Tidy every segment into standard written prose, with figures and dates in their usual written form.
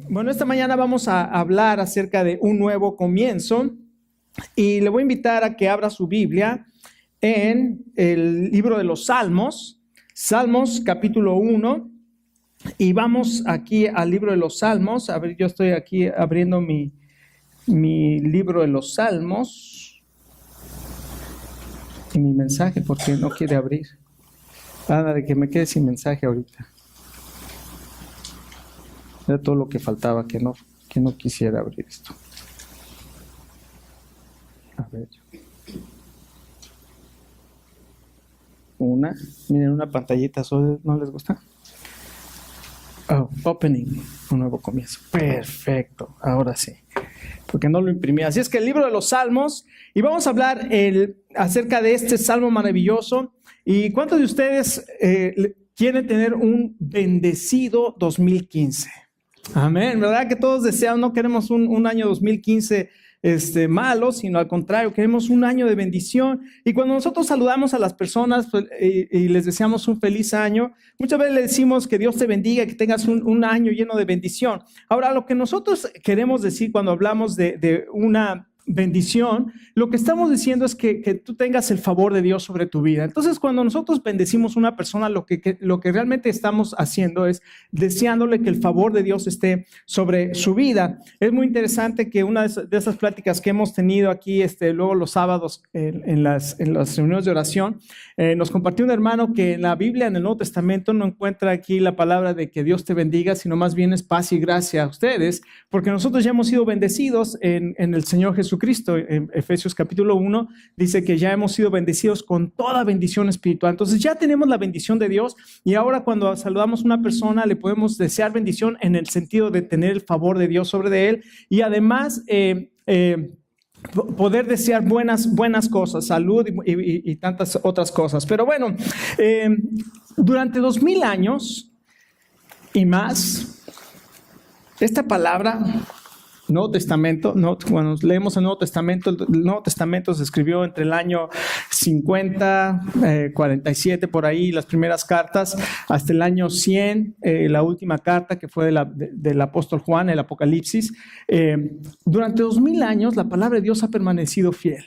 Bueno, esta mañana vamos a hablar acerca de un nuevo comienzo y le voy a invitar a que abra su Biblia en el libro de los Salmos, Salmos capítulo 1, y vamos aquí al libro de los Salmos. A ver, yo estoy aquí abriendo mi libro de los Salmos y mi mensaje porque no quiere abrir. Nada de que me quede sin mensaje ahorita. Era todo lo que faltaba, que no quisiera abrir esto. A ver. Miren, una pantallita azul, ¿no les gusta? Oh, opening, un nuevo comienzo. Perfecto, ahora sí. Porque no lo imprimí. Así es que el libro de los Salmos, y vamos a hablar acerca de este salmo maravilloso. ¿Y cuántos de ustedes quieren tener un bendecido 2015? Amén, ¿verdad? Que todos desean, no queremos un año 2015 malo, sino al contrario, queremos un año de bendición. Y cuando nosotros saludamos a las personas pues, y les deseamos un feliz año, muchas veces le decimos que Dios te bendiga, que tengas un año lleno de bendición. Ahora, lo que nosotros queremos decir cuando hablamos de una bendición, lo que estamos diciendo es que tú tengas el favor de Dios sobre tu vida. Entonces, cuando nosotros bendecimos a una persona, lo que realmente estamos haciendo es deseándole que el favor de Dios esté sobre su vida. Es muy interesante que una de esas pláticas que hemos tenido aquí, luego los sábados en las reuniones de oración, nos compartió un hermano que en la Biblia, en el Nuevo Testamento, no encuentra aquí la palabra de que Dios te bendiga, sino más bien es paz y gracia a ustedes, porque nosotros ya hemos sido bendecidos en el Señor Jesucristo. En Efesios capítulo 1 dice que ya hemos sido bendecidos con toda bendición espiritual. Entonces ya tenemos la bendición de Dios y ahora cuando saludamos a una persona le podemos desear bendición en el sentido de tener el favor de Dios sobre de él y además poder desear buenas cosas, salud y tantas otras cosas. Pero bueno, durante 2000 años y más, esta palabra Nuevo Testamento, cuando leemos el Nuevo Testamento se escribió entre el año 50, 47 por ahí, las primeras cartas, hasta el año 100, la última carta que fue del apóstol Juan, el Apocalipsis. Durante 2000 años la palabra de Dios ha permanecido fiel.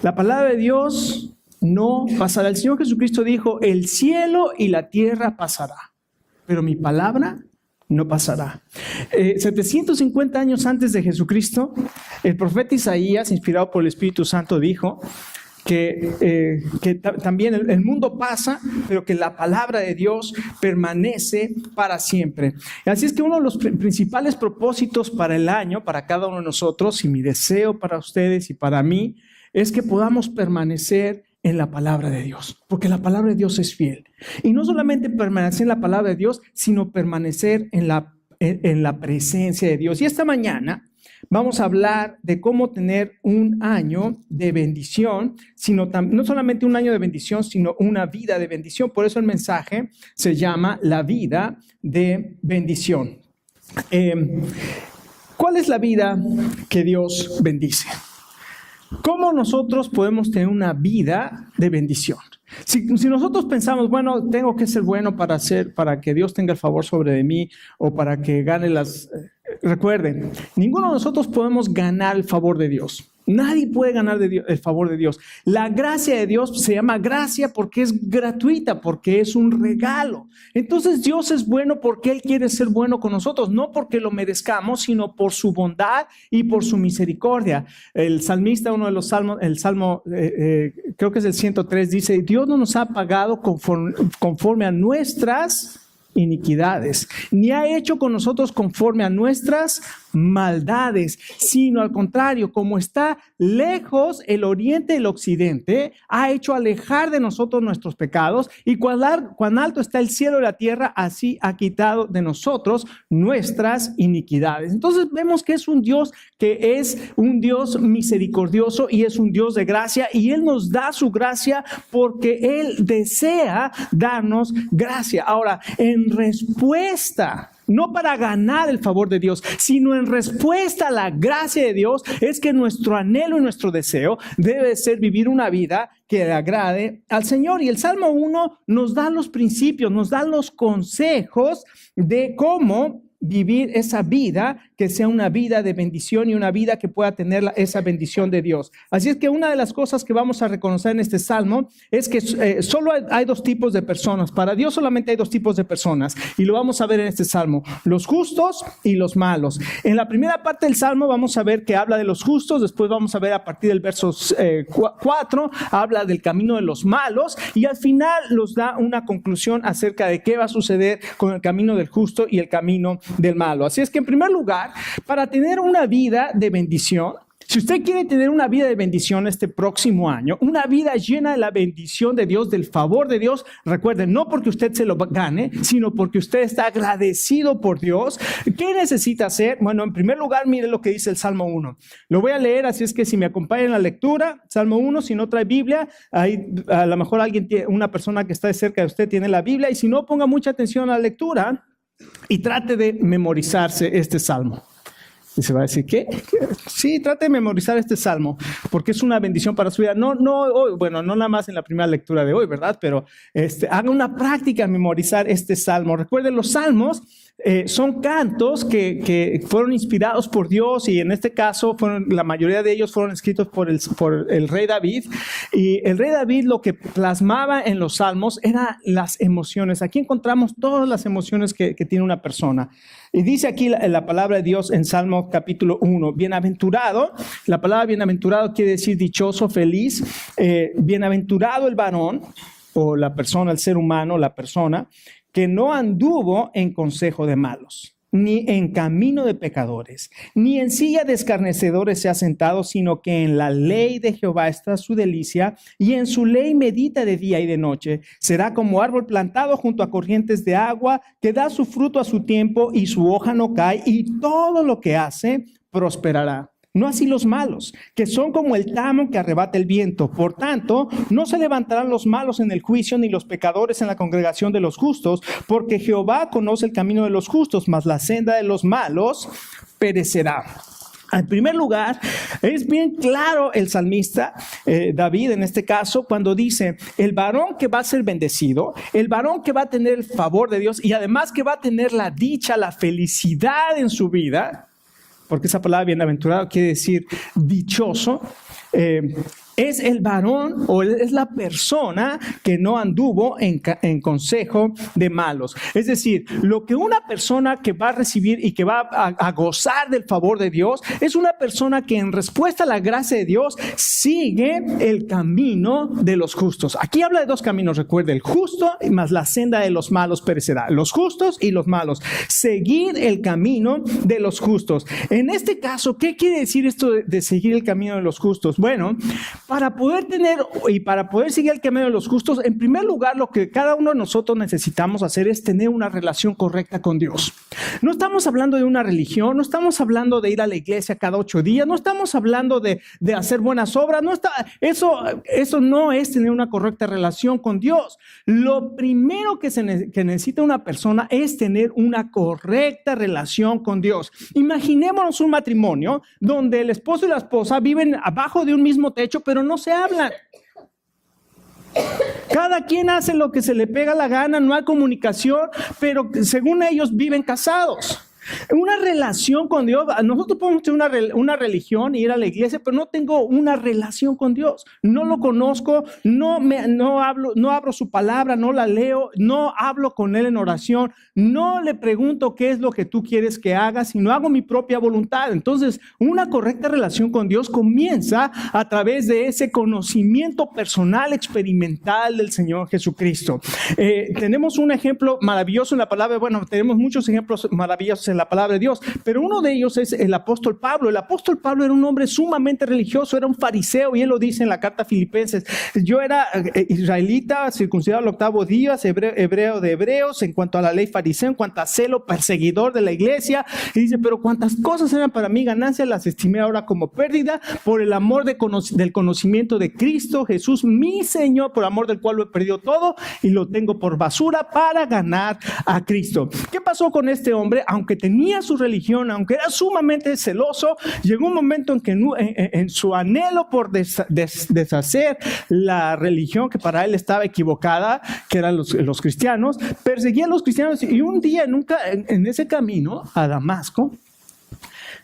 La palabra de Dios no pasará. El Señor Jesucristo dijo, el cielo y la tierra pasará, pero mi palabra no pasará. 750 años antes de Jesucristo, el profeta Isaías, inspirado por el Espíritu Santo, dijo que también el mundo pasa, pero que la palabra de Dios permanece para siempre. Así es que uno de los principales propósitos para el año, para cada uno de nosotros, y mi deseo para ustedes y para mí, es que podamos permanecer en la palabra de Dios, porque la palabra de Dios es fiel. Y no solamente permanecer en la palabra de Dios, sino permanecer en la presencia de Dios. Y esta mañana vamos a hablar de cómo tener un año de bendición, no solamente un año de bendición, sino una vida de bendición. Por eso el mensaje se llama La vida de bendición. ¿Cuál es la vida que Dios bendice? ¿Cómo nosotros podemos tener una vida de bendición? Si nosotros pensamos, bueno, tengo que ser bueno para que Dios tenga el favor sobre de mí o para que gane recuerden, ninguno de nosotros podemos ganar el favor de Dios. Nadie puede ganar el favor de Dios. La gracia de Dios se llama gracia porque es gratuita, porque es un regalo. Entonces Dios es bueno porque Él quiere ser bueno con nosotros, no porque lo merezcamos, sino por su bondad y por su misericordia. El salmista, uno de los salmos, el salmo, creo que es el 103, dice, Dios no nos ha pagado conforme a nuestras iniquidades, ni ha hecho con nosotros conforme a nuestras maldades, sino al contrario, como está lejos el oriente del occidente, ha hecho alejar de nosotros nuestros pecados, y cuán alto está el cielo y la tierra, así ha quitado de nosotros nuestras iniquidades. Entonces vemos que es un Dios que es un Dios misericordioso y es un Dios de gracia, y Él nos da su gracia porque Él desea darnos gracia. Ahora, en respuesta, no para ganar el favor de Dios, sino en respuesta a la gracia de Dios, es que nuestro anhelo y nuestro deseo debe ser vivir una vida que le agrade al Señor. Y el Salmo 1 nos da los principios, nos da los consejos de cómo vivir esa vida que sea una vida de bendición y una vida que pueda tener esa bendición de Dios. Así es que una de las cosas que vamos a reconocer en este salmo es que solo hay dos tipos de personas. Para Dios solamente hay dos tipos de personas y lo vamos a ver en este salmo: los justos y los malos. En la primera parte del salmo vamos a ver que habla de los justos, después vamos a ver a partir del verso 4, habla del camino de los malos y al final nos da una conclusión acerca de qué va a suceder con el camino del justo y el camino del malo. Así es que en primer lugar, para tener una vida de bendición, si usted quiere tener una vida de bendición este próximo año, una vida llena de la bendición de Dios, del favor de Dios, recuerden, no porque usted se lo gane, sino porque usted está agradecido por Dios, ¿qué necesita hacer? Bueno, en primer lugar, mire lo que dice el Salmo 1. Lo voy a leer, así es que si me acompañan en la lectura, Salmo 1, si no trae Biblia, ahí a lo mejor una persona que está cerca de usted tiene la Biblia, y si no, ponga mucha atención a la lectura y trate de memorizarse este salmo. Y se va a decir, ¿qué? Sí, trate de memorizar este salmo, porque es una bendición para su vida. No nada más en la primera lectura de hoy, ¿verdad? Pero haga una práctica en memorizar este salmo. Recuerden, los salmos son cantos que fueron inspirados por Dios, y en este caso la mayoría de ellos fueron escritos por el rey David. Y el rey David lo que plasmaba en los salmos eran las emociones. Aquí encontramos todas las emociones que tiene una persona. Y dice aquí la palabra de Dios en Salmo capítulo 1, bienaventurado. La palabra bienaventurado quiere decir dichoso, feliz. Bienaventurado el varón, o la persona, el ser humano, la persona, que no anduvo en consejo de malos, ni en camino de pecadores, ni en silla de escarnecedores se ha sentado, sino que en la ley de Jehová está su delicia, y en su ley medita de día y de noche. Será como árbol plantado junto a corrientes de agua, que da su fruto a su tiempo, y su hoja no cae, y todo lo que hace prosperará. No así los malos, que son como el tamo que arrebata el viento. Por tanto, no se levantarán los malos en el juicio, ni los pecadores en la congregación de los justos, porque Jehová conoce el camino de los justos, mas la senda de los malos perecerá. En primer lugar, es bien claro el salmista, David en este caso, cuando dice, el varón que va a ser bendecido, el varón que va a tener el favor de Dios, y además que va a tener la dicha, la felicidad en su vida, porque esa palabra bienaventurado quiere decir dichoso, es el varón o es la persona que no anduvo en consejo de malos. Es decir, lo que una persona que va a recibir y que va a gozar del favor de Dios es una persona que en respuesta a la gracia de Dios sigue el camino de los justos. Aquí habla de dos caminos, recuerde, el justo y más la senda de los malos perecerá. Los justos y los malos. Seguir el camino de los justos. En este caso, ¿qué quiere decir esto de seguir el camino de los justos? Bueno, para poder seguir el camino de los justos, en primer lugar, lo que cada uno de nosotros necesitamos hacer es tener una relación correcta con Dios. No estamos hablando de una religión, no estamos hablando de ir a la iglesia cada 8 días, no estamos hablando de hacer buenas obras, eso no es tener una correcta relación con Dios. Lo primero que necesita una persona es tener una correcta relación con Dios. Imaginémonos un matrimonio donde el esposo y la esposa viven abajo de un mismo techo, pero no se hablan. Cada quien hace lo que se le pega la gana, no hay comunicación, pero según ellos viven casados. Una relación con Dios, nosotros podemos tener una religión y ir a la iglesia, pero no tengo una relación con Dios. No lo conozco, no abro su palabra, no la leo, no hablo con Él en oración, no le pregunto qué es lo que tú quieres que haga, sino hago mi propia voluntad. Entonces, una correcta relación con Dios comienza a través de ese conocimiento personal, experimental del Señor Jesucristo. Tenemos un ejemplo maravilloso en la palabra, tenemos muchos ejemplos maravillosos en la palabra de Dios, pero uno de ellos es el apóstol Pablo. El apóstol Pablo era un hombre sumamente religioso, era un fariseo, y él lo dice en la carta a Filipenses: yo era israelita, circuncidado al 8º día, hebreo de hebreos, en cuanto a la ley fariseo, en cuanto a celo, perseguidor de la iglesia. Y dice, pero cuantas cosas eran para mí ganancia, las estimé ahora como pérdida, por el amor del conocimiento de Cristo Jesús, mi Señor, por amor del cual lo he perdido todo y lo tengo por basura para ganar a Cristo. ¿Qué pasó con este hombre? Aunque tenía su religión, aunque era sumamente celoso, llegó un momento en que en su anhelo por deshacer la religión que para él estaba equivocada, que eran los cristianos, perseguía a los cristianos, y un día en ese camino a Damasco,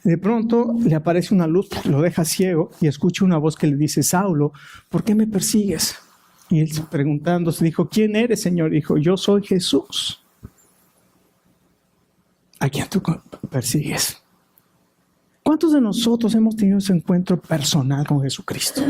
de pronto le aparece una luz, lo deja ciego y escucha una voz que le dice: Saulo, ¿por qué me persigues? Y él, preguntándose, dijo: ¿quién eres, Señor? Dijo: yo soy Jesús, a quien tú persigues. ¿Cuántos de nosotros hemos tenido ese encuentro personal con Jesucristo?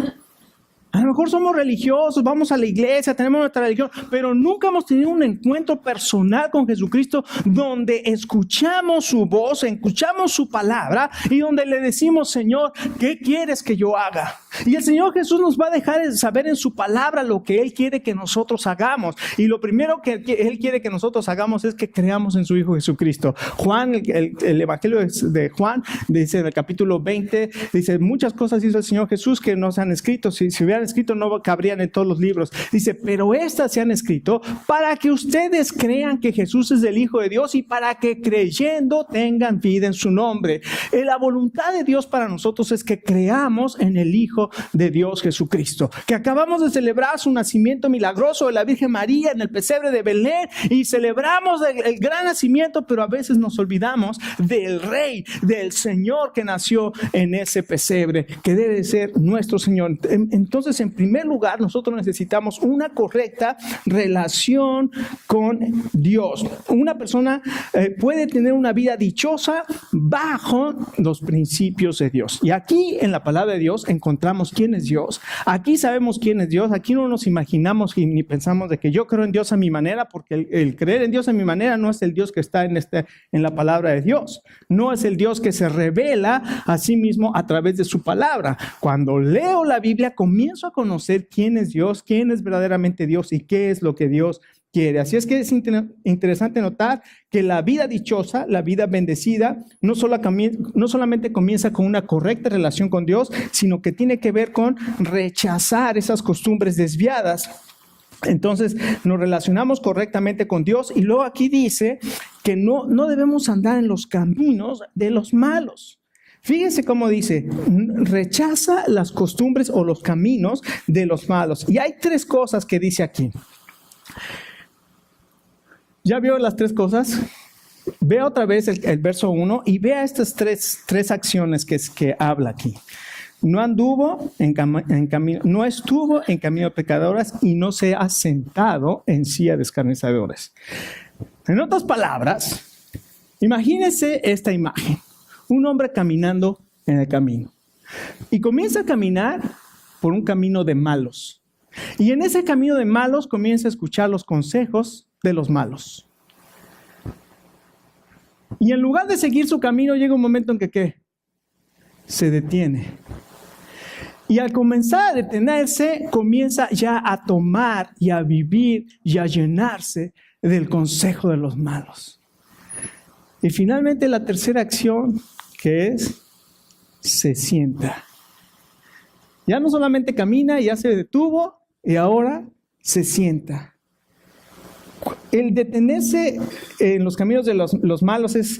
A lo mejor somos religiosos, vamos a la iglesia, tenemos nuestra religión, pero nunca hemos tenido un encuentro personal con Jesucristo donde escuchamos su voz, escuchamos su palabra y donde le decimos: Señor, ¿qué quieres que yo haga? Y el Señor Jesús nos va a dejar saber en su palabra lo que Él quiere que nosotros hagamos. Y lo primero que Él quiere que nosotros hagamos es que creamos en su Hijo Jesucristo. Juan, el Evangelio de Juan, dice en el capítulo 20, dice: muchas cosas hizo el Señor Jesús que no se han escrito. Si hubieran escrito, no cabrían en todos los libros. Dice: pero estas se han escrito para que ustedes crean que Jesús es el Hijo de Dios y para que creyendo tengan vida en su nombre. La voluntad de Dios para nosotros es que creamos en el Hijo de Dios Jesucristo, que acabamos de celebrar su nacimiento milagroso de la Virgen María en el pesebre de Belén, y celebramos el gran nacimiento, pero a veces nos olvidamos del Rey, del Señor que nació en ese pesebre, que debe ser nuestro Señor. Entonces, en primer lugar, nosotros necesitamos una correcta relación con Dios. Una persona puede tener una vida dichosa bajo los principios de Dios. Y aquí en la palabra de Dios encontramos quién es Dios. Aquí sabemos quién es Dios. Aquí no nos imaginamos ni pensamos de que yo creo en Dios a mi manera, porque el creer en Dios a mi manera no es el Dios que está en la palabra de Dios. No es el Dios que se revela a sí mismo a través de su palabra. Cuando leo la Biblia, comienzo a conocer quién es Dios, quién es verdaderamente Dios y qué es lo que Dios quiere. Así es que es interesante notar que la vida dichosa, la vida bendecida, no solamente comienza con una correcta relación con Dios, sino que tiene que ver con rechazar esas costumbres desviadas. Entonces nos relacionamos correctamente con Dios, y luego aquí dice que no debemos andar en los caminos de los malos. Fíjense cómo dice: rechaza las costumbres o los caminos de los malos. Y hay tres cosas que dice aquí. ¿Ya vio las tres cosas? Vea otra vez el verso 1 y vea estas tres acciones que habla aquí. No estuvo en camino de pecadores y no se ha sentado en silla de escarnecedores. En otras palabras, imagínese esta imagen: un hombre caminando en el camino, y comienza a caminar por un camino de malos, y en ese camino de malos comienza a escuchar los consejos de los malos, y en lugar de seguir su camino, llega un momento en que ¿qué? Se detiene. Y al comenzar a detenerse, comienza ya a tomar y a vivir y a llenarse del consejo de los malos. Y finalmente la tercera acción, que es: se sienta. Ya no solamente camina, ya se detuvo y ahora se sienta. El detenerse en los caminos de los malos es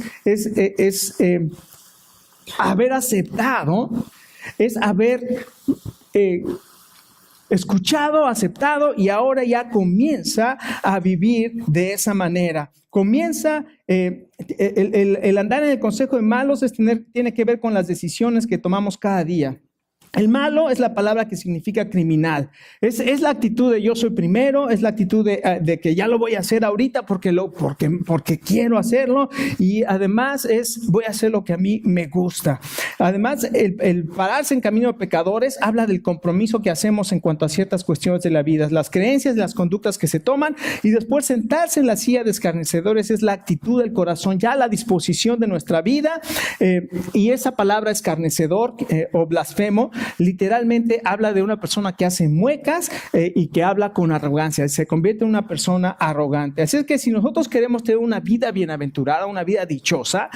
haber aceptado, es haber escuchado, aceptado, y ahora ya comienza a vivir de esa manera. Comienza, el andar en el consejo de malos tiene que ver con las decisiones que tomamos cada día. El malo es la palabra que significa criminal. Es la actitud de yo soy primero, es la actitud de que ya lo voy a hacer ahorita porque quiero hacerlo, y además voy a hacer lo que a mí me gusta. Además, el pararse en camino de pecadores habla del compromiso que hacemos en cuanto a ciertas cuestiones de la vida, las creencias, las conductas que se toman, y después sentarse en la silla de escarnecedores es la actitud del corazón, ya la disposición de nuestra vida, y esa palabra escarnecedor o blasfemo literalmente habla de una persona que hace muecas y que habla con arrogancia, se convierte en una persona arrogante. Así es que si nosotros queremos tener una vida bienaventurada, una vida dichosa,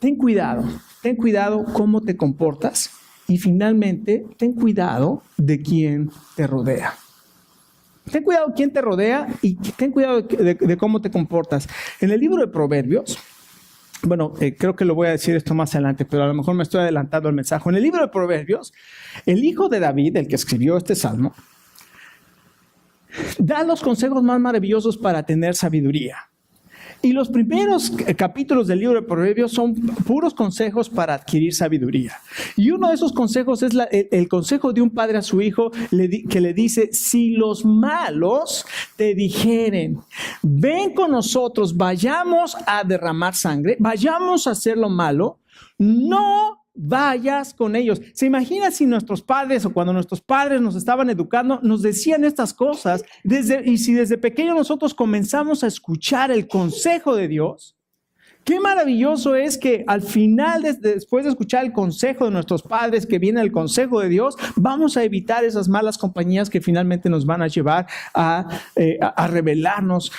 ten cuidado cómo te comportas, y finalmente ten cuidado de quién te rodea. Ten cuidado de quién te rodea y ten cuidado de cómo te comportas. En el libro de Proverbios, Bueno, creo que lo voy a decir esto más adelante, pero a lo mejor me estoy adelantando al mensaje. En el libro de Proverbios, el hijo de David, el que escribió este salmo, da los consejos más maravillosos para tener sabiduría. Y los primeros capítulos del libro de Proverbios son puros consejos para adquirir sabiduría. Y uno de esos consejos es el consejo de un padre a su hijo que le dice: si los malos te dijeren, ven con nosotros, vayamos a derramar sangre, vayamos a hacer lo malo, no vayas con ellos. ¿Se imagina si nuestros padres o cuando nuestros padres nos estaban educando nos decían estas cosas? Y si desde pequeños nosotros comenzamos a escuchar el consejo de Dios, qué maravilloso es que al final, después de escuchar el consejo de nuestros padres, que viene el consejo de Dios, vamos a evitar esas malas compañías que finalmente nos van a llevar a rebelarnos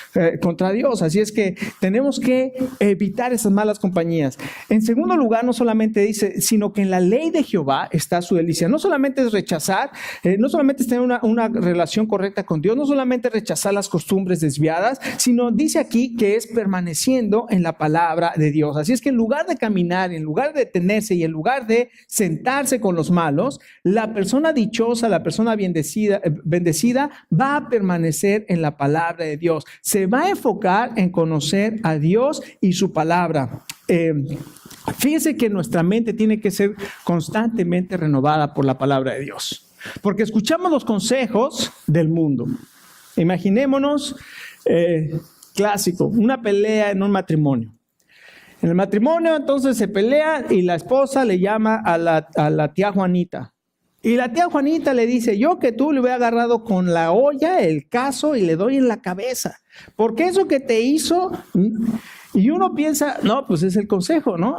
contra Dios. Así es que tenemos que evitar esas malas compañías. En segundo lugar, no solamente dice, sino que en la ley de Jehová está su delicia. No solamente es rechazar, no solamente es tener una relación correcta con Dios, no solamente rechazar las costumbres desviadas, sino dice aquí que es permaneciendo en la palabra de Dios. Así es que en lugar de caminar, en lugar de detenerse y en lugar de sentarse con los malos, la persona dichosa, la persona bendecida va a permanecer en la palabra de Dios. Se va a enfocar en conocer a Dios y su palabra. Fíjese que nuestra mente tiene que ser constantemente renovada por la palabra de Dios, porque escuchamos los consejos del mundo. Imaginémonos, clásico, una pelea en un matrimonio. En el matrimonio, entonces se pelea y la esposa le llama a la tía Juanita. Y la tía Juanita le dice: yo que tú le hubiera agarrado con la olla el cazo y le doy en la cabeza. Porque eso que te hizo. Y uno piensa, no, pues es el consejo, ¿no?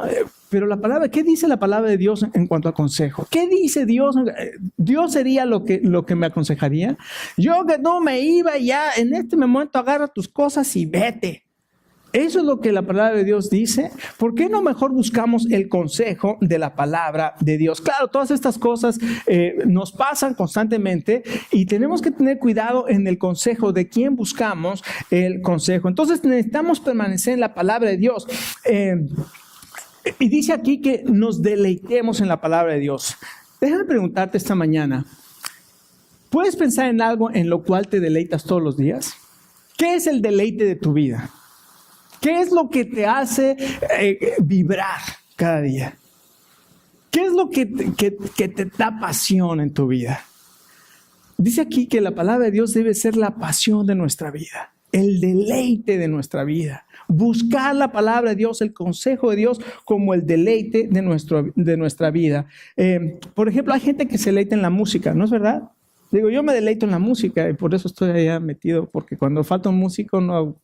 Pero la palabra, ¿qué dice la palabra de Dios en cuanto a consejo? ¿Qué dice Dios? ¿Dios sería lo que me aconsejaría? Yo que no me iba ya, en este momento agarra tus cosas y vete. Eso es lo que la palabra de Dios dice. ¿Por qué no mejor buscamos el consejo de la palabra de Dios? Claro, todas estas cosas nos pasan constantemente y tenemos que tener cuidado en el consejo de quién buscamos el consejo. Entonces necesitamos permanecer en la palabra de Dios. Y dice aquí que nos deleitemos en la palabra de Dios. Déjame preguntarte esta mañana, ¿puedes pensar en algo en lo cual te deleitas todos los días? ¿Qué es el deleite de tu vida? ¿Qué es lo que te hace vibrar cada día? ¿Qué es lo que te da pasión en tu vida? Dice aquí que la palabra de Dios debe ser la pasión de nuestra vida, el deleite de nuestra vida. Buscar la palabra de Dios, el consejo de Dios como el deleite de nuestra vida. Por ejemplo, hay gente que se deleita en la música, ¿no es verdad? Digo, yo me deleito en la música y por eso estoy allá metido, porque cuando falta un músico no...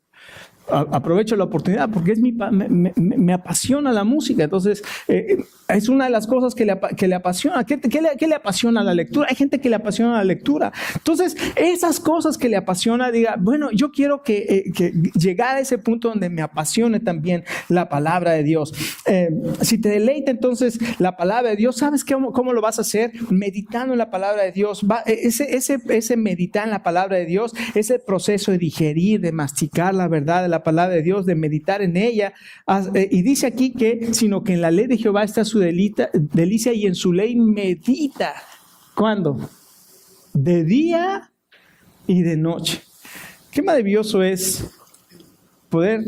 Aprovecho la oportunidad porque me apasiona la música. Entonces, es una de las cosas que le apasiona. ¿Qué le apasiona la lectura? Hay gente que le apasiona la lectura. Entonces, esas cosas que le apasiona, diga, bueno, yo quiero que llegar a ese punto donde me apasione también la palabra de Dios. Si te deleita entonces la palabra de Dios, ¿sabes cómo lo vas a hacer? Meditando en la palabra de Dios. Ese meditar en la palabra de Dios es el proceso de digerir, de masticar la verdad de la palabra de Dios, de meditar en ella. Y dice aquí sino que en la ley de Jehová está su delicia y en su ley medita. ¿Cuándo? De día y de noche. Qué maravilloso es poder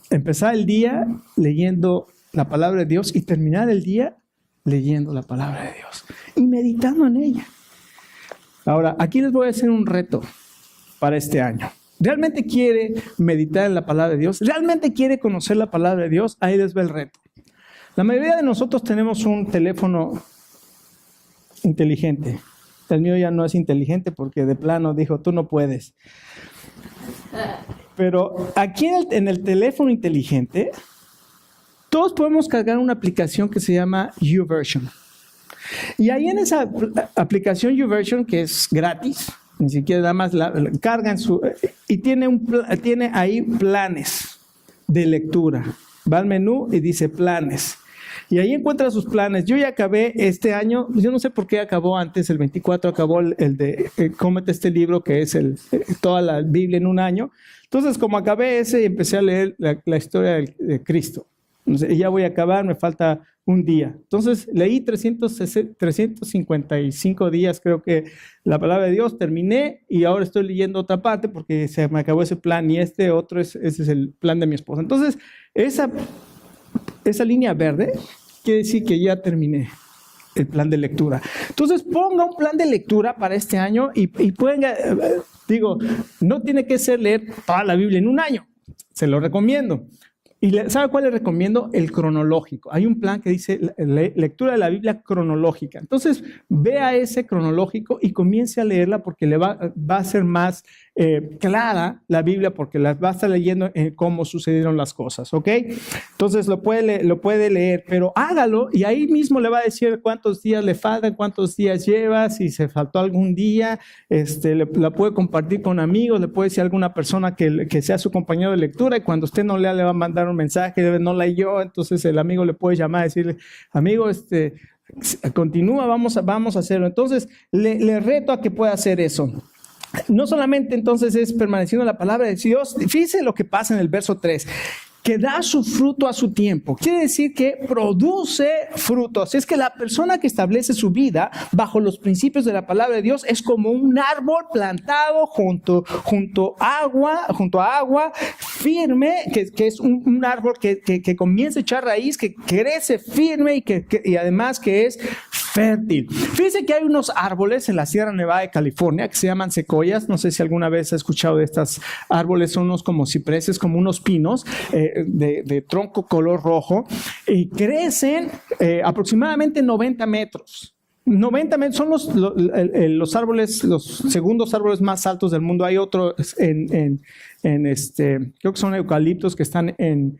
empezar el día leyendo la palabra de Dios y terminar el día leyendo la palabra de Dios y meditando en ella. Ahora, aquí les voy a hacer un reto para este año. ¿Realmente quiere meditar en la palabra de Dios? ¿Realmente quiere conocer la palabra de Dios? Ahí les va el reto. La mayoría de nosotros tenemos un teléfono inteligente. El mío ya no es inteligente porque de plano dijo, tú no puedes. Pero aquí en el teléfono inteligente, todos podemos cargar una aplicación que se llama YouVersion. Y ahí en esa aplicación YouVersion, que es gratis, ni siquiera nada más la carga y tiene ahí planes de lectura. Va al menú y dice planes. Y ahí encuentra sus planes. Yo ya acabé este año, yo no sé por qué acabó antes, el 24 acabó el de cómete este libro que es toda la Biblia en un año. Entonces, como acabé ese, empecé a leer la historia de Cristo. Ya voy a acabar, me falta un día. Entonces leí 355 días, creo que la palabra de Dios, terminé y ahora estoy leyendo otra parte porque se me acabó ese plan y ese es el plan de mi esposa. Entonces, esa línea verde quiere decir que ya terminé el plan de lectura. Entonces, ponga un plan de lectura para este año y pueden, no tiene que ser leer toda la Biblia en un año, se lo recomiendo. ¿Y sabe cuál le recomiendo? El cronológico. Hay un plan que dice lectura de la Biblia cronológica. Entonces, vea ese cronológico y comience a leerla porque le va a ser más clara la Biblia porque la va a estar leyendo cómo sucedieron las cosas, ¿ok? Entonces, lo puede leer, pero hágalo y ahí mismo le va a decir cuántos días le faltan, cuántos días lleva, si se faltó algún día, la puede compartir con amigos, le puede decir a alguna persona que sea su compañero de lectura y cuando usted no lea le va a mandar un mensaje, no leyó, entonces el amigo le puede llamar y decirle, amigo, continúa, vamos a hacerlo. Entonces, le reto a que pueda hacer eso. No solamente entonces es permaneciendo en la palabra de Dios, fíjese lo que pasa en el verso 3. Que da su fruto a su tiempo. Quiere decir que produce frutos. Es que la persona que establece su vida bajo los principios de la palabra de Dios es como un árbol plantado junto a agua firme, que es un árbol que comienza a echar raíz, que crece firme y además que es fértil. Fíjense que hay unos árboles en la Sierra Nevada de California que se llaman secoyas. No sé si alguna vez ha escuchado de estos árboles. Son unos como cipreses, como unos pinos de tronco color rojo y crecen aproximadamente 90 metros. 90 metros son los árboles, los segundos árboles más altos del mundo. Hay otros creo que son eucaliptos que están en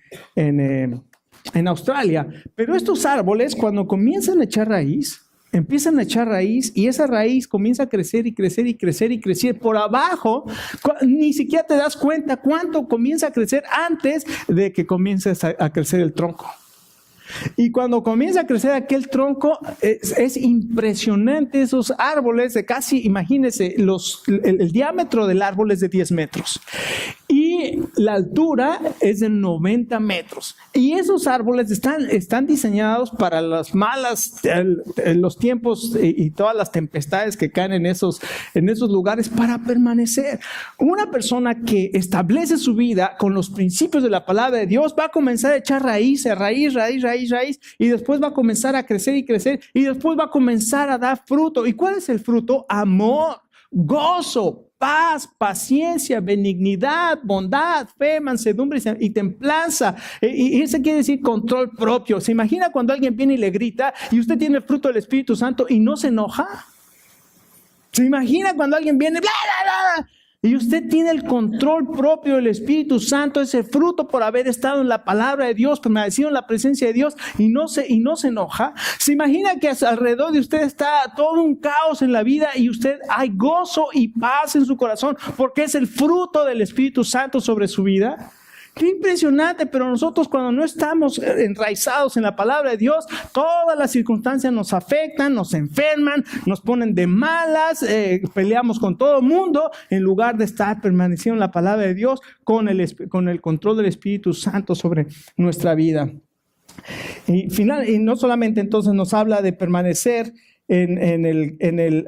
Australia. Pero estos árboles, cuando comienzan a echar raíz, empiezan a echar raíz y esa raíz comienza a crecer y crecer y crecer y crecer por abajo. Ni siquiera te das cuenta cuánto comienza a crecer antes de que comiences a crecer el tronco. Y cuando comienza a crecer aquel tronco, es impresionante esos árboles de casi, imagínense, el diámetro del árbol es de 10 metros. Y la altura es de 90 metros. Y esos árboles están diseñados para las malas, los tiempos y todas las tempestades que caen en esos lugares para permanecer. Una persona que establece su vida con los principios de la palabra de Dios va a comenzar a echar raíz, y después va a comenzar a crecer y crecer, y después va a comenzar a dar fruto. ¿Y cuál es el fruto? Amor, gozo, paz, paciencia, benignidad, bondad, fe, mansedumbre y templanza. Y eso quiere decir control propio. ¿Se imagina cuando alguien viene y le grita y usted tiene el fruto del Espíritu Santo y no se enoja? ¿Se imagina cuando alguien viene bla, bla, bla, y usted tiene el control propio del Espíritu Santo, ese fruto por haber estado en la palabra de Dios, permanecido en la presencia de Dios y no se enoja? ¿Se imagina que alrededor de usted está todo un caos en la vida y usted hay gozo y paz en su corazón porque es el fruto del Espíritu Santo sobre su vida? Qué impresionante, pero nosotros cuando no estamos enraizados en la palabra de Dios, todas las circunstancias nos afectan, nos enferman, nos ponen de malas, peleamos con todo el mundo, en lugar de estar permaneciendo en la palabra de Dios con el control del Espíritu Santo sobre nuestra vida. Y no solamente entonces nos habla de permanecer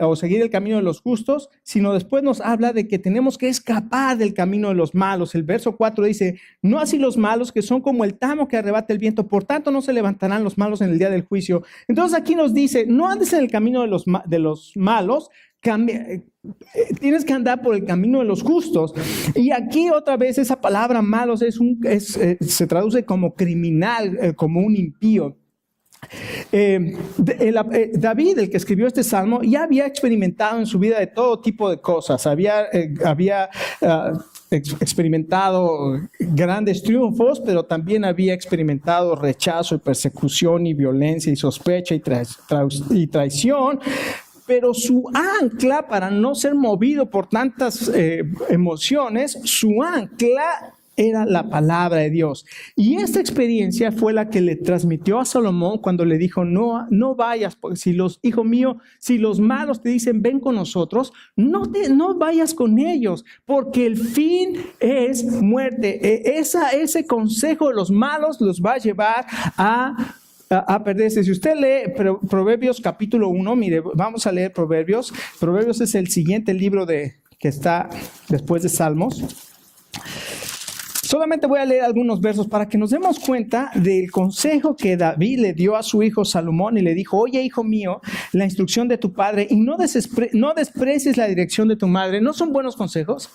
o seguir el camino de los justos, sino después nos habla de que tenemos que escapar del camino de los malos. El verso 4 dice, no así los malos que son como el tamo que arrebata el viento, por tanto no se levantarán los malos en el día del juicio. Entonces aquí nos dice, no andes en el camino de los malos, tienes que andar por el camino de los justos. Y aquí otra vez esa palabra malos se traduce como criminal, como un impío. David, el que escribió este salmo, ya había experimentado en su vida de todo tipo de cosas. Había experimentado grandes triunfos, pero también había experimentado rechazo y persecución y violencia y sospecha y traición. Pero su ancla, para no ser movido por tantas emociones, su ancla era la palabra de Dios. Y esta experiencia fue la que le transmitió a Salomón cuando le dijo, no vayas, porque hijo mío, si los malos te dicen, ven con nosotros, no vayas con ellos, porque el fin es muerte. Ese consejo de los malos los va a llevar a perderse. Si usted lee Proverbios capítulo 1, mire, vamos a leer Proverbios. Proverbios es el siguiente libro que está después de Salmos. Solamente voy a leer algunos versos para que nos demos cuenta del consejo que David le dio a su hijo Salomón y le dijo, oye, hijo mío, la instrucción de tu padre y no desprecies la dirección de tu madre. ¿No son buenos consejos?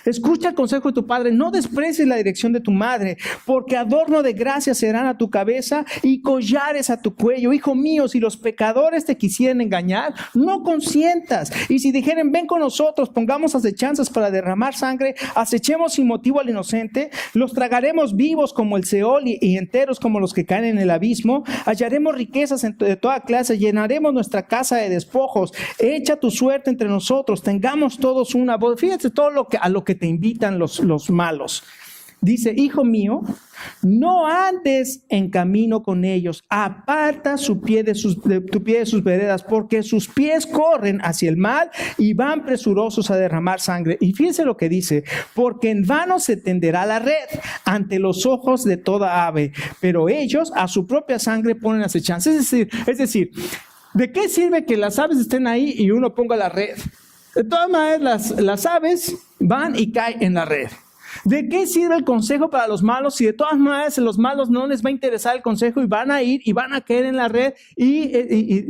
Escucha el consejo de tu padre, no desprecies la dirección de tu madre, porque adorno de gracia serán a tu cabeza y collares a tu cuello. Hijo mío, si los pecadores te quisieren engañar, no consientas. Y si dijeren, ven con nosotros, pongamos acechanzas para derramar sangre, acechemos sin motivo al inocente, los tragaremos vivos como el Seol y enteros como los que caen en el abismo, hallaremos riquezas de toda clase, llenaremos nuestra casa de despojos, echa tu suerte entre nosotros, tengamos todos una voz. Fíjate todo a lo que te invitan los malos. Dice, hijo mío, no andes en camino con ellos, aparta tu pie de sus veredas, porque sus pies corren hacia el mal y van presurosos a derramar sangre. Y fíjense lo que dice, porque en vano se tenderá la red ante los ojos de toda ave, pero ellos a su propia sangre ponen acechanza. Es decir, ¿de qué sirve que las aves estén ahí y uno ponga la red? De todas maneras, las aves van y caen en la red. ¿De qué sirve el consejo para los malos si de todas maneras a los malos no les va a interesar el consejo y van a ir y van a caer en la red y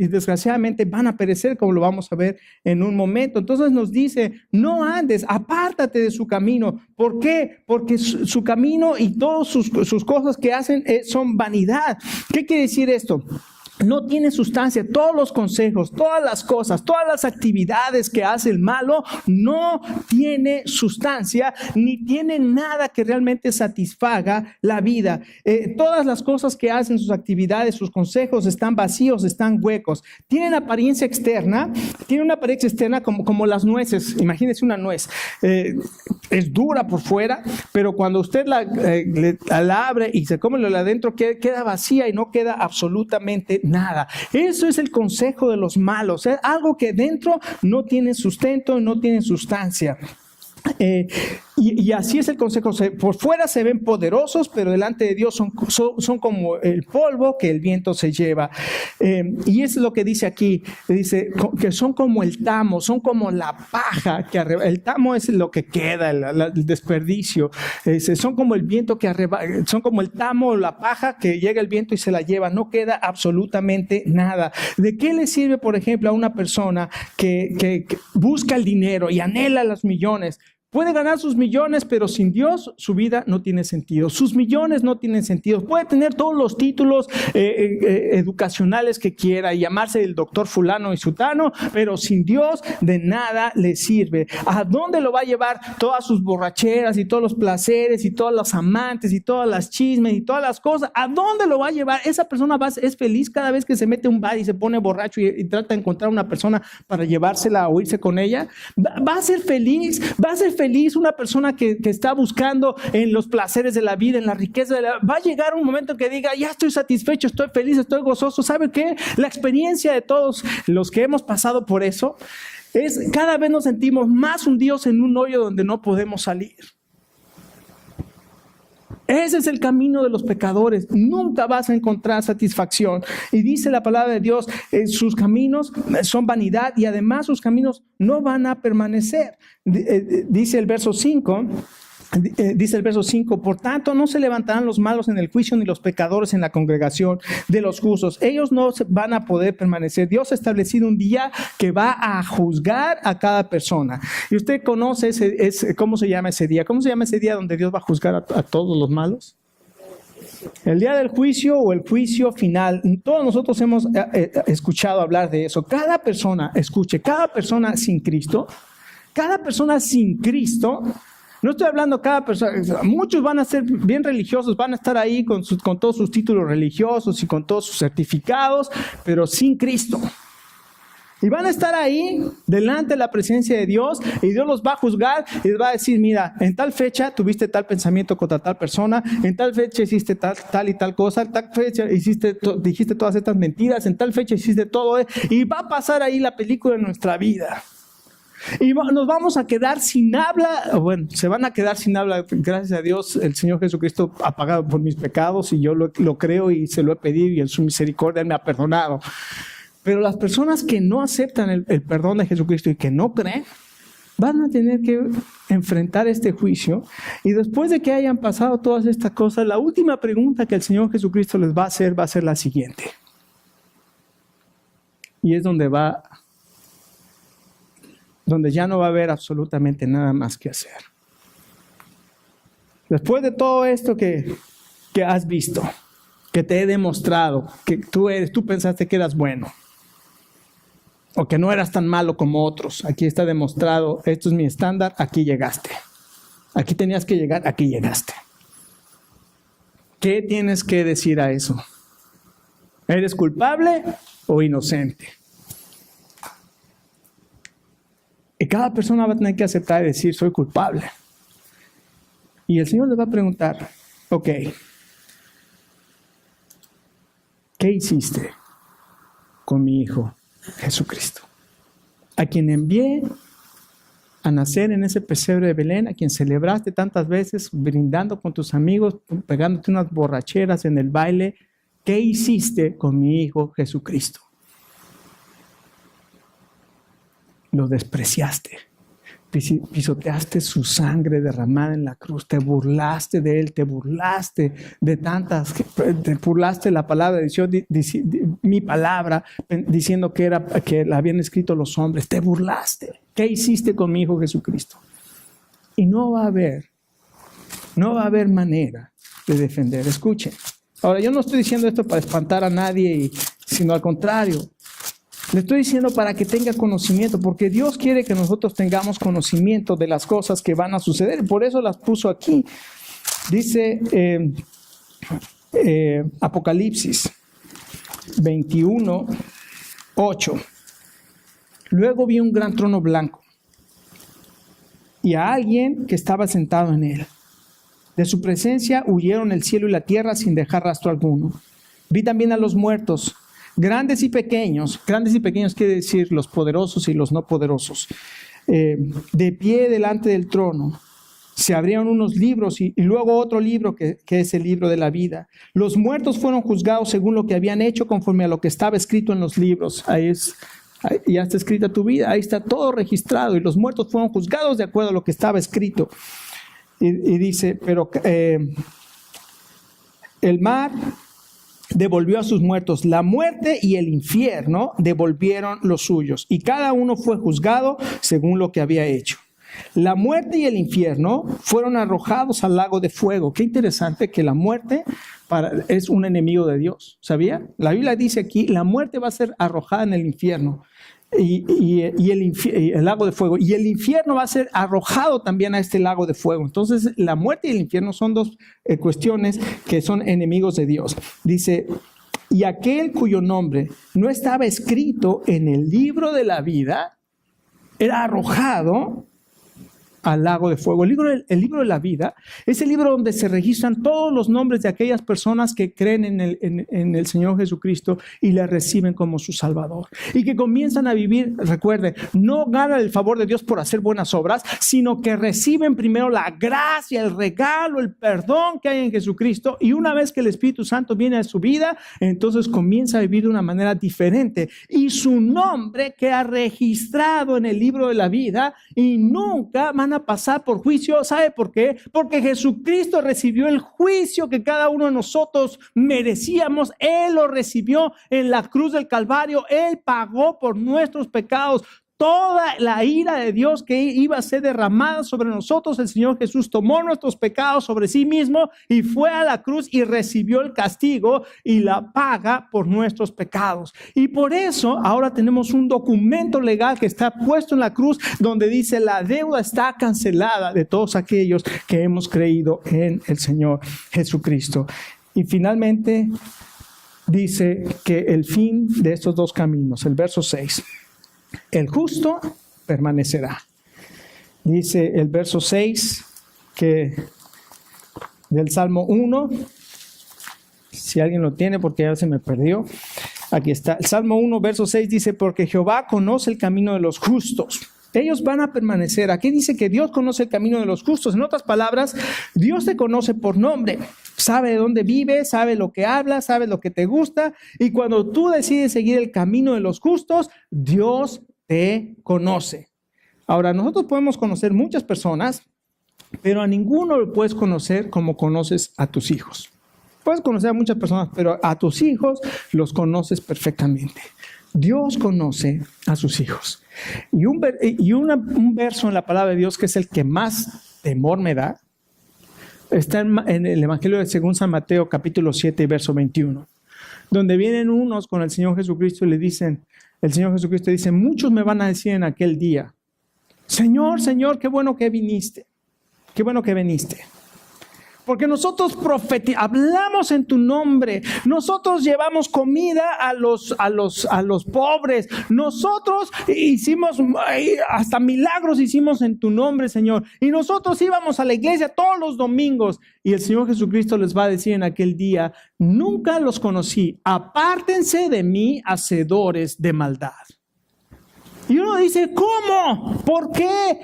desgraciadamente van a perecer, como lo vamos a ver en un momento? Entonces nos dice, no andes, apártate de su camino. ¿Por qué? Porque su camino y todas sus cosas que hacen son vanidad. ¿Qué quiere decir esto? No tiene sustancia. Todos los consejos, todas las cosas, todas las actividades que hace el malo no tiene sustancia ni tiene nada que realmente satisfaga la vida. Todas las cosas que hacen, sus actividades, sus consejos están vacíos, están huecos. Tienen apariencia externa, como las nueces. Imagínese una nuez. Es dura por fuera, pero cuando usted la abre y se come lo de adentro, queda vacía y no queda absolutamente nada. Eso es el consejo de los malos. Es algo que dentro no tiene sustento, no tiene sustancia. Y así es el consejo. Por fuera se ven poderosos, pero delante de Dios son como el polvo que el viento se lleva. Y eso es lo que dice aquí. Dice que son como el tamo, son como la paja que el tamo es lo que queda, el desperdicio. Son como el viento que son como el tamo, la paja que llega el viento y se la lleva. No queda absolutamente nada. ¿De qué le sirve, por ejemplo, a una persona que busca el dinero y anhela los millones? Puede ganar sus millones, pero sin Dios su vida no tiene sentido. Sus millones no tienen sentido. Puede tener todos los títulos educacionales que quiera y llamarse el doctor fulano y sutano, pero sin Dios de nada le sirve. ¿A dónde lo va a llevar todas sus borracheras y todos los placeres y todas las amantes y todas las chismes y todas las cosas? ¿A dónde lo va a llevar? Esa persona es feliz cada vez que se mete a un bar y se pone borracho y trata de encontrar una persona para llevársela o irse con ella. Va a ser feliz una persona que está buscando en los placeres de la vida, en la riqueza de la vida. Va a llegar un momento en que diga, ya estoy satisfecho, estoy feliz, estoy gozoso. ¿Sabe qué? La experiencia de todos los que hemos pasado por eso es cada vez nos sentimos más hundidos en un hoyo donde no podemos salir. Ese es el camino de los pecadores. Nunca vas a encontrar satisfacción. Y dice la palabra de Dios, sus caminos son vanidad y además sus caminos no van a permanecer. Dice el verso 5. Dice el verso 5, por tanto no se levantarán los malos en el juicio ni los pecadores en la congregación de los justos. Ellos no van a poder permanecer. Dios ha establecido un día que va a juzgar a cada persona. Y usted conoce ¿cómo se llama ese día? ¿Cómo se llama ese día donde Dios va a juzgar a todos los malos? El día del juicio o el juicio final. Todos nosotros hemos escuchado hablar de eso. Cada persona sin Cristo, no estoy hablando cada persona, muchos van a ser bien religiosos, van a estar ahí con todos sus títulos religiosos y con todos sus certificados, pero sin Cristo. Y van a estar ahí, delante de la presencia de Dios, y Dios los va a juzgar y les va a decir, mira, en tal fecha tuviste tal pensamiento contra tal persona, en tal fecha hiciste tal y tal cosa, en tal fecha dijiste todas estas mentiras, en tal fecha hiciste todo, y va a pasar ahí la película de nuestra vida. Y nos vamos a quedar sin habla, bueno, se van a quedar sin habla, gracias a Dios, el Señor Jesucristo ha pagado por mis pecados y yo lo creo y se lo he pedido y en su misericordia Él me ha perdonado. Pero las personas que no aceptan el perdón de Jesucristo y que no creen, van a tener que enfrentar este juicio. Y después de que hayan pasado todas estas cosas, la última pregunta que el Señor Jesucristo les va a ser la siguiente. Y es donde ya no va a haber absolutamente nada más que hacer. Después de todo esto que has visto, que te he demostrado, que tú pensaste que eras bueno, o que no eras tan malo como otros. Aquí está demostrado, esto es mi estándar, aquí llegaste. Aquí tenías que llegar, aquí llegaste. ¿Qué tienes que decir a eso? ¿Eres culpable o inocente? Y cada persona va a tener que aceptar y decir, soy culpable. Y el Señor le va a preguntar, ok, ¿qué hiciste con mi hijo Jesucristo? A quien envié a nacer en ese pesebre de Belén, a quien celebraste tantas veces, brindando con tus amigos, pegándote unas borracheras en el baile. ¿Qué hiciste con mi hijo Jesucristo? Lo despreciaste, pisoteaste su sangre derramada en la cruz, te burlaste de él, te burlaste de te burlaste la palabra de Dios, mi palabra, diciendo que la habían escrito los hombres, te burlaste. ¿Qué hiciste con mi hijo Jesucristo? Y no va a haber manera de defender. Escuchen. Ahora, yo no estoy diciendo esto para espantar a nadie, sino al contrario. Le estoy diciendo para que tenga conocimiento, porque Dios quiere que nosotros tengamos conocimiento de las cosas que van a suceder. Por eso las puso aquí. Dice Apocalipsis 21:8. Luego vi un gran trono blanco y a alguien que estaba sentado en él. De su presencia huyeron el cielo y la tierra sin dejar rastro alguno. Vi también a los muertos, grandes y pequeños quiere decir los poderosos y los no poderosos, de pie delante del trono. Se abrieron unos libros y luego otro libro que es el libro de la vida. Los muertos fueron juzgados según lo que habían hecho conforme a lo que estaba escrito en los libros. Ahí ya está escrita tu vida, ahí está todo registrado y los muertos fueron juzgados de acuerdo a lo que estaba escrito. Y dice, pero el mar devolvió a sus muertos, la muerte y el infierno devolvieron los suyos, y cada uno fue juzgado según lo que había hecho. La muerte y el infierno fueron arrojados al lago de fuego. Qué interesante que la muerte es un enemigo de Dios, ¿sabía? La Biblia dice aquí, la muerte va a ser arrojada en el infierno y el lago de fuego, y el infierno va a ser arrojado también a este lago de fuego. Entonces la muerte y el infierno son dos cuestiones que son enemigos de Dios. Dice, y aquel cuyo nombre no estaba escrito en el libro de la vida era arrojado al lago de fuego. El libro de la vida es el libro donde se registran todos los nombres de aquellas personas que creen en el Señor Jesucristo y le reciben como su Salvador. Y que comienzan a vivir, recuerde, no ganan el favor de Dios por hacer buenas obras, sino que reciben primero la gracia, el regalo, el perdón que hay en Jesucristo. Y una vez que el Espíritu Santo viene a su vida, entonces comienza a vivir de una manera diferente. Y su nombre queda registrado en el libro de la vida y nunca van a pasar por juicio. ¿Sabe por qué? Porque Jesucristo recibió el juicio que cada uno de nosotros merecíamos. Él lo recibió en la cruz del Calvario. Él pagó por nuestros pecados. Toda la ira de Dios que iba a ser derramada sobre nosotros, el Señor Jesús tomó nuestros pecados sobre sí mismo y fue a la cruz y recibió el castigo y la paga por nuestros pecados. Y por eso ahora tenemos un documento legal que está puesto en la cruz donde dice: la deuda está cancelada de todos aquellos que hemos creído en el Señor Jesucristo. Y finalmente dice que el fin de estos dos caminos, el verso 6. el justo permanecerá. Dice el verso 6 del Salmo 1, si alguien lo tiene porque ya se me perdió. Aquí está, el Salmo 1, verso 6 dice, porque Jehová conoce el camino de los justos. Ellos van a permanecer. Aquí dice que Dios conoce el camino de los justos. En otras palabras, Dios te conoce por nombre. Sabe de dónde vives, sabe lo que hablas, sabe lo que te gusta. Y cuando tú decides seguir el camino de los justos, Dios te conoce. Ahora, nosotros podemos conocer muchas personas, pero a ninguno lo puedes conocer como conoces a tus hijos. Puedes conocer a muchas personas, pero a tus hijos los conoces perfectamente. Dios conoce a sus hijos. Y un verso en la palabra de Dios que es el que más temor me da, está en el Evangelio de según San Mateo, capítulo 7, verso 21, donde vienen unos con el Señor Jesucristo y le dicen, el Señor Jesucristo dice, muchos me van a decir en aquel día, Señor, Señor, qué bueno que viniste, qué bueno que viniste. Porque nosotros hablamos en tu nombre, nosotros llevamos comida a los pobres, nosotros hicimos, hasta milagros hicimos en tu nombre, Señor. Y nosotros íbamos a la iglesia todos los domingos. Y el Señor Jesucristo les va a decir en aquel día, nunca los conocí, apártense de mí, hacedores de maldad. Y uno dice, ¿cómo? ¿Por qué?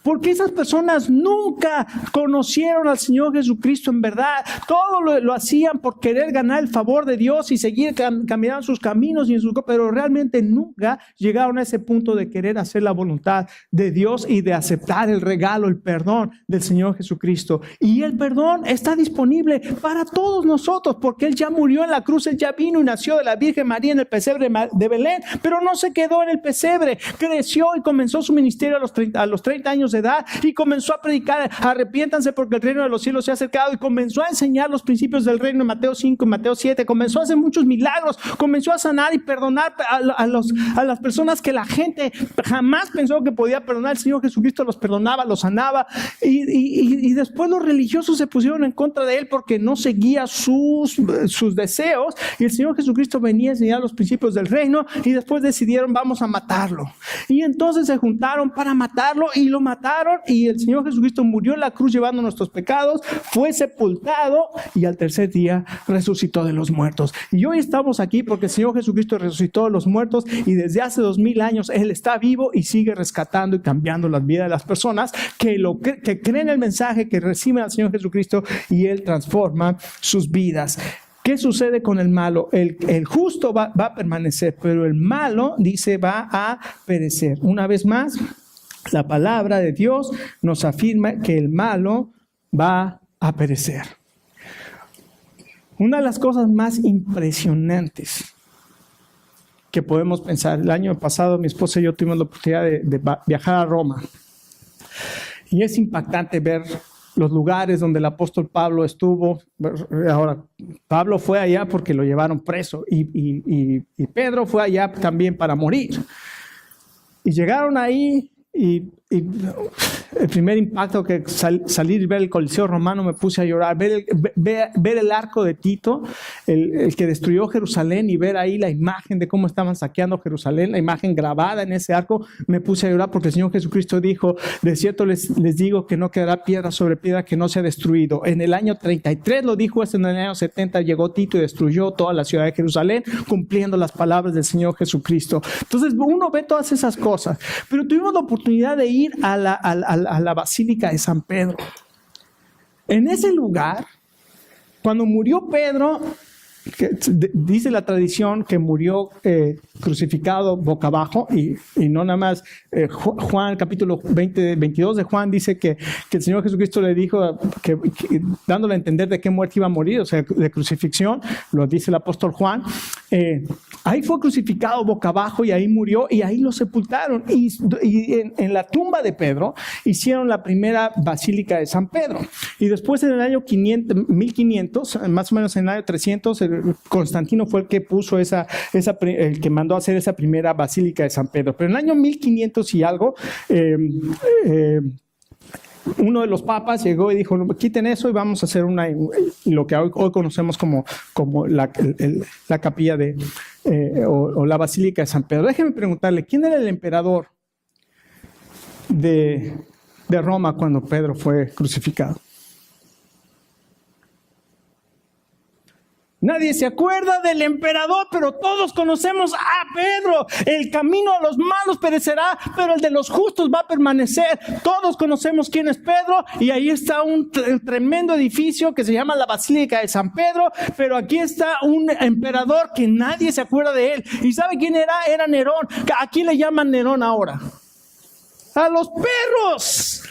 Porque esas personas nunca conocieron al Señor Jesucristo en verdad. Todo lo hacían por querer ganar el favor de Dios y seguir caminando sus caminos, pero realmente nunca llegaron a ese punto de querer hacer la voluntad de Dios y de aceptar el regalo, el perdón del Señor Jesucristo. Y el perdón está disponible para todos nosotros porque Él ya murió en la cruz, Él ya vino y nació de la Virgen María en el pesebre de Belén, pero no se quedó en el pesebre, creció y comenzó su ministerio a los 30 años de edad y comenzó a predicar, arrepiéntanse porque el reino de los cielos se ha acercado, y comenzó a enseñar los principios del reino en Mateo 5 y Mateo 7, comenzó a hacer muchos milagros, comenzó a sanar y perdonar a las personas que la gente jamás pensó que podía perdonar. El Señor Jesucristo los perdonaba, los sanaba, y después los religiosos se pusieron en contra de Él porque no seguía sus deseos, y el Señor Jesucristo venía a enseñar los principios del reino, y después decidieron vamos a matarlo, y entonces se juntaron para matarlo y lo mataron. Y el Señor Jesucristo murió en la cruz llevando nuestros pecados, fue sepultado y al tercer día resucitó de los muertos. Y hoy estamos aquí porque el Señor Jesucristo resucitó de los muertos, y desde hace 2000 años Él está vivo y sigue rescatando y cambiando las vidas de las personas que creen el mensaje, que reciben al Señor Jesucristo, y Él transforma sus vidas. ¿Qué sucede con el malo? El justo va a permanecer, pero el malo, dice, va a perecer. Una vez más, la palabra de Dios nos afirma que el malo va a perecer. Una de las cosas más impresionantes que podemos pensar, el año pasado mi esposa y yo tuvimos la oportunidad de viajar a Roma, y es impactante ver los lugares donde el apóstol Pablo estuvo. Ahora, Pablo fue allá porque lo llevaron preso, y Pedro fue allá también para morir. Y llegaron ahí, y el primer impacto que salir y ver el Coliseo Romano, me puse a llorar, ver el arco de Tito, el que destruyó Jerusalén, y ver ahí la imagen de cómo estaban saqueando Jerusalén, la imagen grabada en ese arco, me puse a llorar porque el Señor Jesucristo dijo, de cierto les digo que no quedará piedra sobre piedra que no sea destruido. En el año 33 lo dijo, en el año 70 llegó Tito y destruyó toda la ciudad de Jerusalén, cumpliendo las palabras del Señor Jesucristo. Entonces uno ve todas esas cosas, pero tuvimos la oportunidad de ir a la Basílica de San Pedro. En ese lugar, cuando murió Pedro, dice la tradición que murió crucificado boca abajo, y no nada más. Juan, capítulo 22 de Juan, dice que el Señor Jesucristo le dijo, que dándole a entender de qué muerte iba a morir, o sea, de crucifixión, lo dice el apóstol Juan. Ahí fue crucificado boca abajo, y ahí murió, y ahí lo sepultaron. Y en la tumba de Pedro hicieron la primera basílica de San Pedro. Y después, en el año 1500, más o menos en el año 300, Constantino fue el que puso el que mandó a hacer esa primera basílica de San Pedro. Pero en el año 1500 y algo, uno de los papas llegó y dijo, quiten eso y vamos a hacer lo que hoy conocemos como la capilla o la Basílica de San Pedro. Déjenme preguntarle, ¿quién era el emperador de Roma cuando Pedro fue crucificado? Nadie se acuerda del emperador, pero todos conocemos a Pedro. El camino de los malos perecerá, pero el de los justos va a permanecer. Todos conocemos quién es Pedro, y ahí está un tremendo edificio que se llama la Basílica de San Pedro, pero aquí está un emperador que nadie se acuerda de él. ¿Y sabe quién era? Era Nerón. ¿A quién le llaman Nerón ahora? A los perros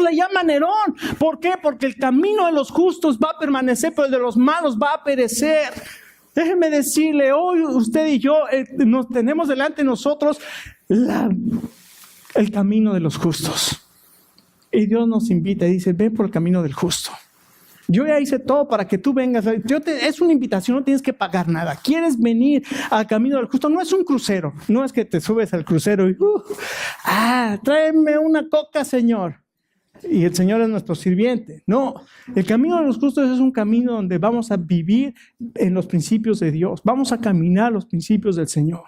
le llaman Nerón. ¿Por qué? Porque el camino de los justos va a permanecer, pero el de los malos va a perecer. Déjeme decirle, hoy usted y yo nos tenemos delante de nosotros el camino de los justos. Y Dios nos invita y dice, ven por el camino del justo. Yo ya hice todo para que tú vengas. Es una invitación, no tienes que pagar nada. ¿Quieres venir al camino del justo? No es un crucero. No es que te subes al crucero y tráeme una coca, Señor. Y el Señor es nuestro sirviente. No, el camino de los justos es un camino donde vamos a vivir en los principios de Dios. Vamos a caminar los principios del Señor.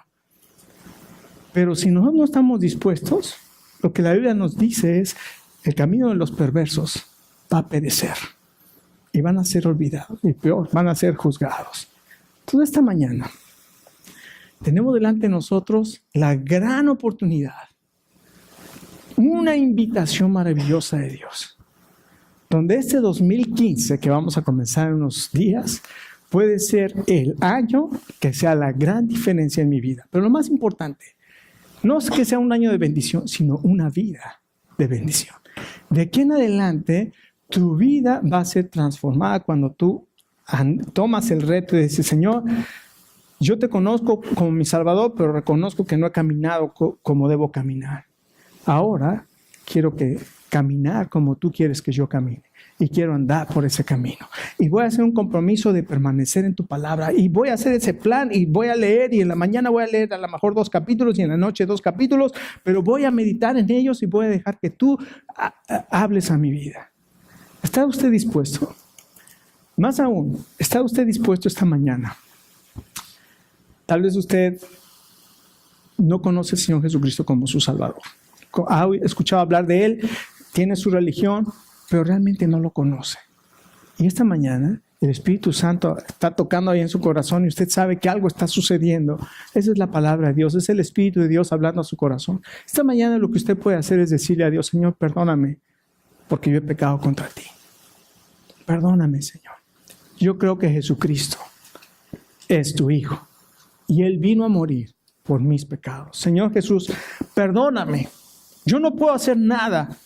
Pero si nosotros no estamos dispuestos, lo que la Biblia nos dice es, el camino de los perversos va a perecer. Y van a ser olvidados, y peor, van a ser juzgados. Entonces esta mañana tenemos delante de nosotros la gran oportunidad, una invitación maravillosa de Dios, donde este 2015 que vamos a comenzar en unos días, puede ser el año que sea la gran diferencia en mi vida. Pero lo más importante, no es que sea un año de bendición, sino una vida de bendición. De aquí en adelante, tu vida va a ser transformada cuando tú tomas el reto y dices, Señor, yo te conozco como mi Salvador, pero reconozco que no he caminado como debo caminar. Ahora quiero caminar como tú quieres que yo camine. Y quiero andar por ese camino. Y voy a hacer un compromiso de permanecer en tu palabra. Y voy a hacer ese plan y voy a leer. Y en la mañana voy a leer a lo mejor 2 capítulos y en la noche 2 capítulos. Pero voy a meditar en ellos y voy a dejar que tú hables a mi vida. ¿Está usted dispuesto? Más aún, ¿está usted dispuesto esta mañana? Tal vez usted no conoce al Señor Jesucristo como su Salvador. Ha escuchado hablar de Él, tiene su religión, pero realmente no lo conoce. Y esta mañana el Espíritu Santo está tocando ahí en su corazón y usted sabe que algo está sucediendo. Esa es la palabra de Dios, es el Espíritu de Dios hablando a su corazón. Esta mañana lo que usted puede hacer es decirle a Dios, Señor, perdóname, porque yo he pecado contra ti. Perdóname, Señor. Yo creo que Jesucristo es tu Hijo y Él vino a morir por mis pecados. Señor Jesús, perdóname. Yo no puedo hacer nada,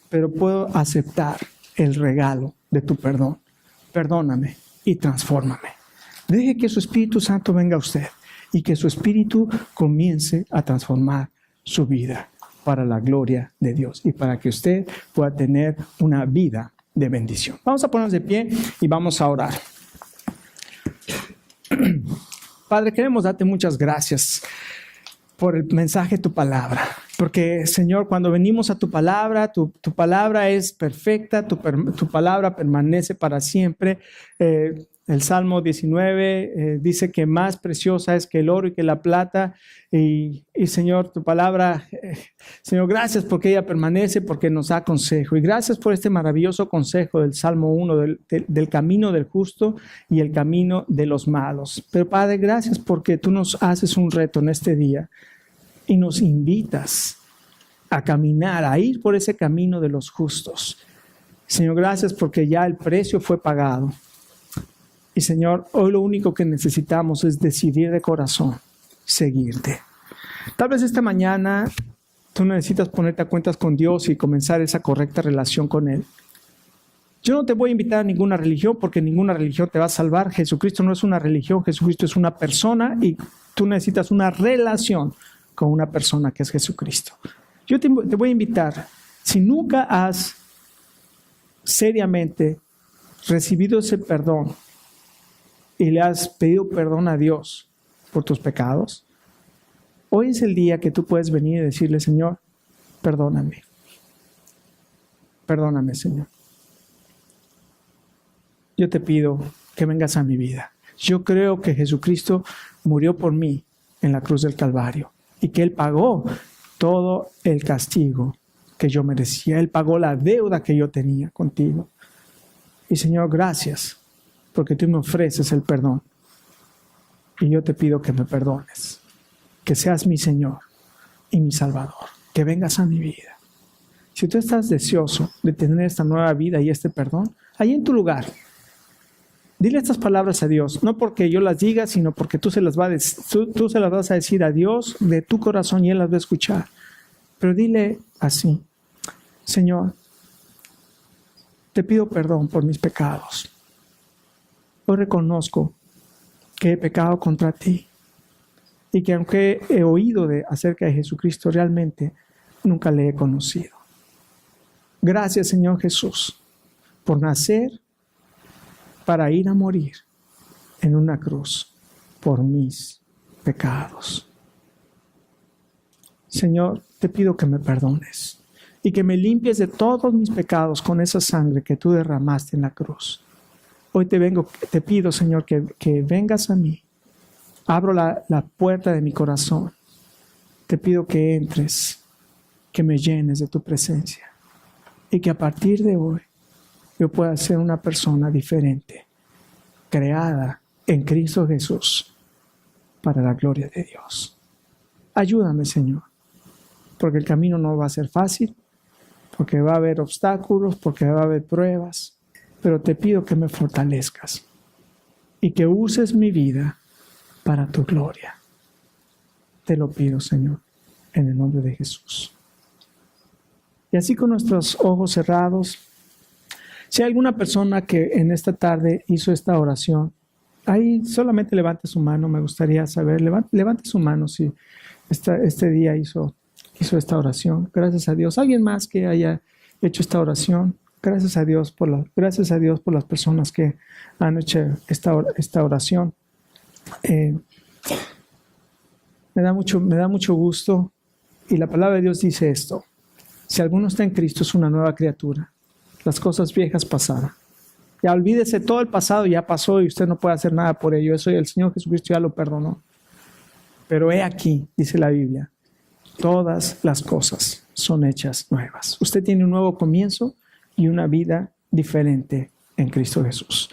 pero puedo aceptar el regalo de tu perdón. Perdóname y transfórmame. Deje que su Espíritu Santo venga a usted y que su Espíritu comience a transformar su vida para la gloria de Dios y para que usted pueda tener una vida de bendición. Vamos a ponernos de pie y vamos a orar. Padre, queremos darte muchas gracias por el mensaje de tu palabra. Porque, Señor, cuando venimos a tu palabra palabra es perfecta, tu palabra permanece para siempre. El Salmo 19 dice que más preciosa es que el oro y que la plata. Y Señor, tu palabra, Señor, gracias porque ella permanece, porque nos da consejo. Y gracias por este maravilloso consejo del Salmo 1, del camino del justo y el camino de los malos. Pero, Padre, gracias porque tú nos haces un reto en este día y nos invitas a caminar, a ir por ese camino de los justos. Señor, gracias porque ya el precio fue pagado. Y Señor, hoy lo único que necesitamos es decidir de corazón seguirte. Tal vez esta mañana tú necesitas ponerte a cuentas con Dios y comenzar esa correcta relación con Él. Yo no te voy a invitar a ninguna religión porque ninguna religión te va a salvar. Jesucristo no es una religión, Jesucristo es una persona y tú necesitas una relación con una persona que es Jesucristo. Yo te voy a invitar, si nunca has seriamente recibido ese perdón y le has pedido perdón a Dios por tus pecados, hoy es el día que tú puedes venir y decirle, Señor, perdóname. Perdóname, Señor. Yo te pido que vengas a mi vida. Yo creo que Jesucristo murió por mí en la cruz del Calvario y que Él pagó todo el castigo que yo merecía. Él pagó la deuda que yo tenía contigo. Y Señor, gracias, porque tú me ofreces el perdón. Y yo te pido que me perdones, que seas mi Señor y mi Salvador, que vengas a mi vida. Si tú estás deseoso de tener esta nueva vida y este perdón, ahí en tu lugar, dile estas palabras a Dios, no porque yo las diga, sino porque tú se las vas a decir a Dios de tu corazón y Él las va a escuchar. Pero dile así: Señor, te pido perdón por mis pecados. Hoy reconozco que he pecado contra ti y que aunque he oído acerca de Jesucristo, realmente nunca le he conocido. Gracias, Señor Jesús, por nacer para ir a morir en una cruz por mis pecados. Señor, te pido que me perdones y que me limpies de todos mis pecados con esa sangre que tú derramaste en la cruz. Hoy te pido, Señor, que vengas a mí. Abro la puerta de mi corazón. Te pido que entres, que me llenes de tu presencia y que a partir de hoy yo pueda ser una persona diferente, creada en Cristo Jesús para la gloria de Dios. Ayúdame, Señor, porque el camino no va a ser fácil, porque va a haber obstáculos, porque va a haber pruebas, pero te pido que me fortalezcas y que uses mi vida para tu gloria. Te lo pido, Señor, en el nombre de Jesús. Y así con nuestros ojos cerrados, si hay alguna persona que en esta tarde hizo esta oración, ahí solamente levante su mano, me gustaría saber, levante su mano si este día hizo esta oración. Gracias a Dios. ¿Alguien más que haya hecho esta oración? Gracias a Dios por las personas que han hecho esta oración. Me da mucho gusto, y la palabra de Dios dice esto: si alguno está en Cristo, es una nueva criatura. Las cosas viejas pasaron. Ya olvídese, todo el pasado ya pasó y usted no puede hacer nada por ello. Eso el Señor Jesucristo ya lo perdonó. Pero he aquí, dice la Biblia, todas las cosas son hechas nuevas. Usted tiene un nuevo comienzo y una vida diferente en Cristo Jesús.